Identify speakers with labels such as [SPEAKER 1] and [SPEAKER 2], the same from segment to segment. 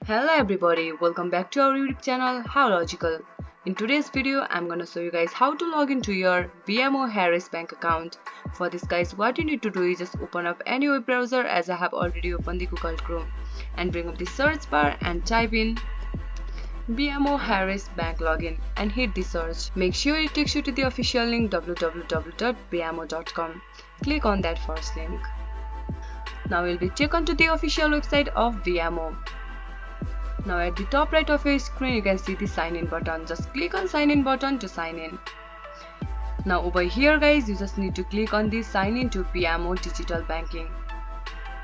[SPEAKER 1] Hello everybody, welcome back to our YouTube channel How Logical. In today's video, I'm gonna show you guys how to log into your BMO Harris bank account. For this guys, what you need to do is just open up any web browser, as I have already opened the Google Chrome, and bring up the search bar and type in BMO Harris bank login and hit the search. Make sure it takes you to the official link www.bmo.com. Click on that first link. Now we'll be taken to the official website of BMO. Now at the top right of your screen you can see the sign in button. Just click on sign in button to sign in. Now over here guys, you just need to click on the sign in to BMO digital banking.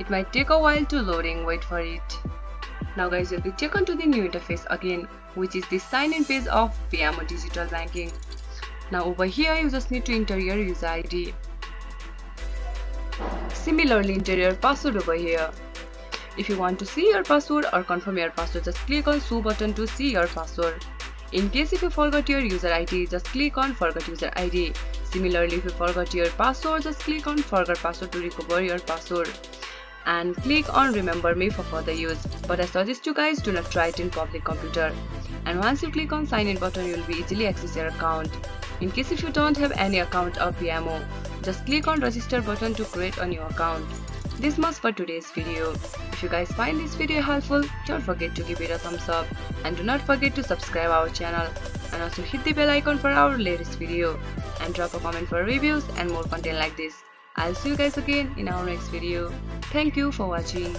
[SPEAKER 1] It might take a while to loading, wait for it. Now guys, you'll be taken to the new interface again, which is the sign in page of BMO digital banking. Now over here you just need to enter your user ID. Similarly, enter your password over here. If you want to see your password or confirm your password, just click on show button to see your password. In case if you forgot your user ID, just click on forgot user ID. Similarly, if you forgot your password, just click on forgot password to recover your password. And click on remember me for further use. But I suggest you guys do not try it in public computer. And once you click on sign in button, you will be easily access your account. In case if you don't have any account of BMO, just click on register button to create a new account. This much for today's video. If you guys find this video helpful, don't forget to give it a thumbs up and do not forget to subscribe our channel, and also hit the bell icon for our latest video, and drop a comment for reviews and more content like this. I'll see you guys again in our next video. Thank you for watching.